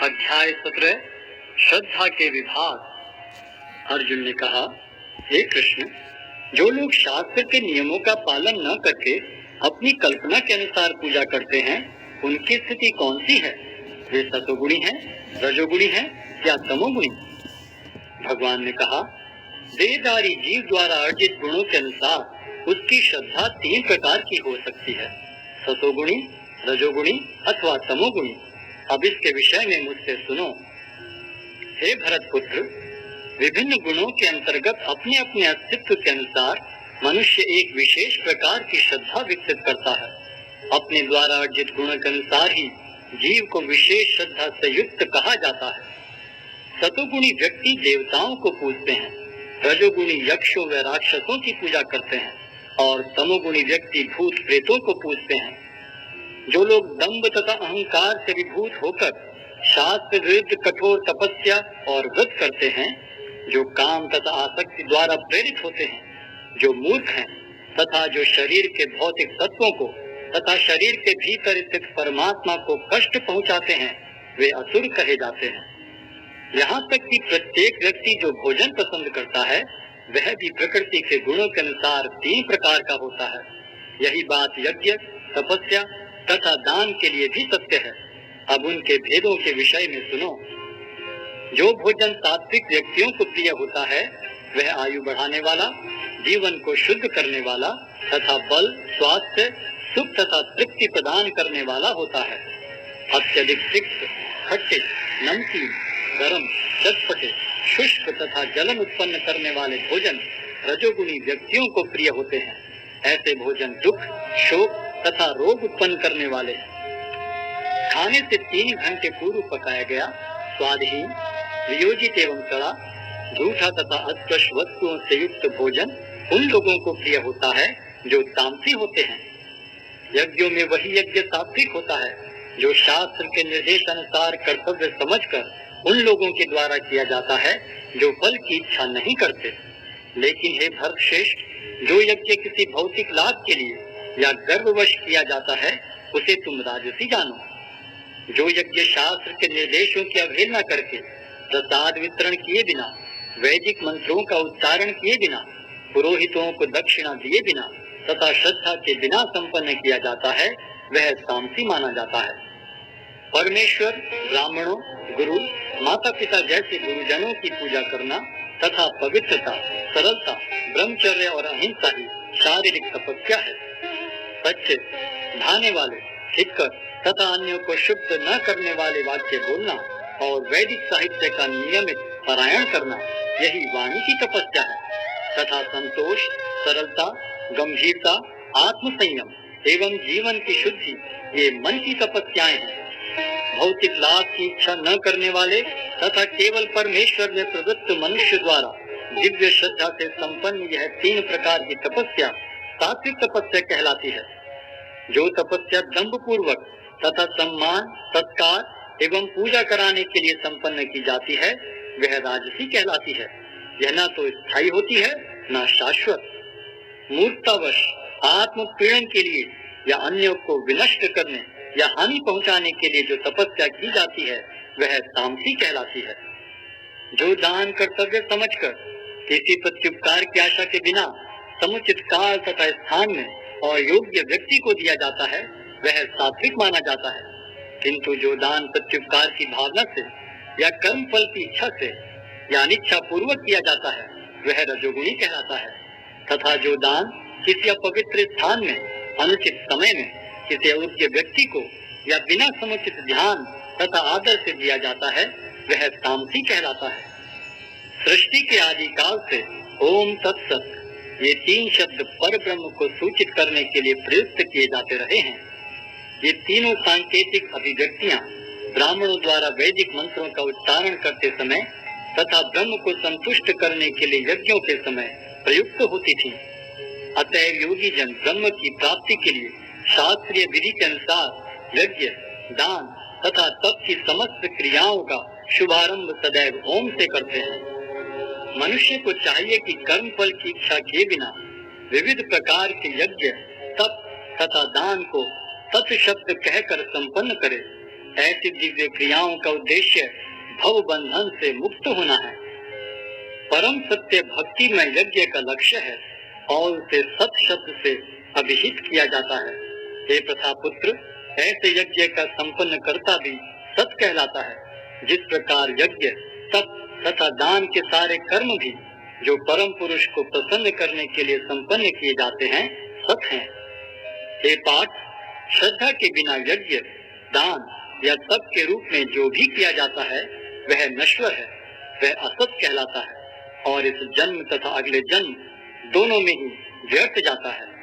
अध्याय 17 श्रद्धा के विभाग। अर्जुन ने कहा, हे कृष्ण, जो लोग शास्त्र के नियमों का पालन न करके अपनी कल्पना के अनुसार पूजा करते हैं, उनकी स्थिति कौन सी है? वे सतोगुणी हैं, रजोगुणी हैं या तमोगुणी? भगवान ने कहा, देहधारी जीव द्वारा अर्जित गुणों के अनुसार उसकी श्रद्धा 3 प्रकार की हो सकती है, सतोगुणी, रजोगुणी अथवा तमोगुणी। अब इसके विषय में मुझसे सुनो। हे भरत पुत्र, विभिन्न गुणों के अंतर्गत अपने अपने अस्तित्व के अनुसार मनुष्य एक विशेष प्रकार की श्रद्धा विकसित करता है। अपने द्वारा अर्जित गुणों के अनुसार ही जीव को विशेष श्रद्धा से युक्त कहा जाता है। सतोगुणी व्यक्ति देवताओं को पूजते हैं, रजोगुणी यक्षों व राक्षसों की पूजा करते हैं और तमोगुणी व्यक्ति भूत प्रेतों को पूजते हैं। जो लोग दंभ तथा अहंकार से विभूत होकर शास्त्र विरुद्ध कठोर तपस्या और व्रत करते हैं, जो काम तथा आसक्ति द्वारा प्रेरित होते हैं, जो मूर्ख हैं तथा जो शरीर के भौतिक तत्वों को तथा शरीर के भीतर स्थित परमात्मा को कष्ट पहुंचाते हैं, वे असुर कहे जाते हैं। यहाँ तक कि प्रत्येक व्यक्ति जो भोजन पसंद करता है, वह भी प्रकृति के गुणों के अनुसार 3 प्रकार का होता है। यही बात यज्ञ, तपस्या तथा दान के लिए भी सत्य है। अब उनके भेदों के विषय में सुनो। जो भोजन सात्विक व्यक्तियों को प्रिय होता है, वह आयु बढ़ाने वाला, जीवन को शुद्ध करने वाला तथा बल, स्वास्थ्य, सुख तथा तृप्ति प्रदान करने वाला होता है। अत्यधिक तिक्त, खट्टे, नमकीन, गरम, चटपटे, शुष्क तथा जलन उत्पन्न करने वाले भोजन रजोगुणी व्यक्तियों को प्रिय होते हैं। ऐसे भोजन दुख, शोक तथा रोग उत्पन्न करने वाले हैं। खाने से 3 घंटे पूर्व पकाया गया स्वादहीन, वियोजित एवं सड़ा, झूठा तथा अस्पृश्य वस्तुओं से युक्त भोजन उन लोगों को प्रिय होता है जो तामसी होते हैं। यज्ञों में वही यज्ञ सात्विक होता है जो शास्त्र के निर्देश अनुसार कर्तव्य समझकर उन लोगों के द्वारा किया जाता है जो फल की इच्छा नहीं करते। लेकिन हे भरतश्रेष्ठ, जो यज्ञ किसी भौतिक लाभ के लिए या गर्ववश किया जाता है, उसे तुम राजसी जानो। जो यज्ञ शास्त्र के निर्देशों की अवहेलना करके प्रसाद वितरण किए बिना, वैदिक मंत्रों का उच्चारण किए बिना, पुरोहितों को दक्षिणा दिए बिना तथा श्रद्धा के बिना संपन्न किया जाता है, वह तामसी माना जाता है। परमेश्वर, ब्राह्मणों, गुरु, माता पिता जैसे गुरुजनों की पूजा करना तथा पवित्रता, सरलता, ब्रह्मचर्य और अहिंसा ही शारीरिक तपस्या है। सच्चे, ढाने वाले, हितकर तथा अन्यों को शुद्ध न करने वाले वाक्य बोलना और वैदिक साहित्य का नियमित पारायण करना, यही वाणी की तपस्या है। तथा संतोष, सरलता, गंभीरता, आत्मसंयम एवं जीवन की शुद्धि, ये मन की तपस्याएं हैं। भौतिक लाभ की इच्छा न करने वाले तथा केवल परमेश्वर में प्रवृत्त मनुष्य द्वारा दिव्य श्रद्धा से संपन्न यह 3 प्रकार की तपस्या सात्विक तपस्या कहलाती है। जो तपस्या दंभ पूर्वक तथा सम्मान, सत्कार एवं पूजा कराने के लिए संपन्न की जाती है, वह राजसी कहलाती है। यह न तो स्थायी होती है, न शाश्वत। मूर्खतावश आत्म पीड़न के लिए या अन्यों को विनष्ट करने या हानि पहुंचाने के लिए जो तपस्या की जाती है, वह तामसी कहलाती है। जो दान कर्तव्य समझकर किसी प्रत्युपकार की आशा के बिना समुचित काल तथा स्थान में और योग्य व्यक्ति को दिया जाता है, वह सात्विक माना जाता है। किंतु जो दान प्रत्युपकार की भावना से या कर्म फल की इच्छा से या अनिच्छा पूर्वक किया जाता है, वह रजोगुणी कहलाता है। तथा जो दान किसी अपवित्र स्थान में, अनुचित समय में, किसी अयोग्य व्यक्ति को या बिना समुचित ध्यान तथा आदर से दिया जाता है, वह तामसी कहलाता है। सृष्टि के आदि काल से ओम तत्सत ये 3 शब्द पर ब्रह्म को सूचित करने के लिए प्रयुक्त किए जाते रहे हैं। ये तीनों सांकेतिक अभिव्यक्तियां ब्राह्मणों द्वारा वैदिक मंत्रों का उच्चारण करते समय तथा ब्रह्म को संतुष्ट करने के लिए यज्ञों के समय प्रयुक्त होती थी। अतएव योगी जन ब्रह्म की प्राप्ति के लिए शास्त्रीय विधि के अनुसार यज्ञ, दान तथा तप की समस्त क्रियाओं का शुभारंभ सदैव ओम से करते हैं। मनुष्य को चाहिए कि कर्म फल की इच्छा किए बिना विविध प्रकार के यज्ञ, तप तथा दान को तत् शब्द कहकर संपन्न करे ऐसी दिव्य क्रियाओं का उद्देश्य भव बंधन से मुक्त होना है। परम सत्य भक्ति में यज्ञ का लक्ष्य है और उसे सत शब्द से अभिहित किया जाता है। हे प्रथापुत्र, ऐसे यज्ञ का संपन्न करता भी सत कहलाता है। जिस प्रकार यज्ञ, तप तथा दान के सारे कर्म भी जो परम पुरुष को प्रसन्न करने के लिए संपन्न किए जाते हैं, सत हैं। हे पार्थ, श्रद्धा के बिना यज्ञ, दान या तप के रूप में जो भी किया जाता है वह नश्वर है, वह असत कहलाता है और इस जन्म तथा अगले जन्म दोनों में ही व्यर्थ जाता है।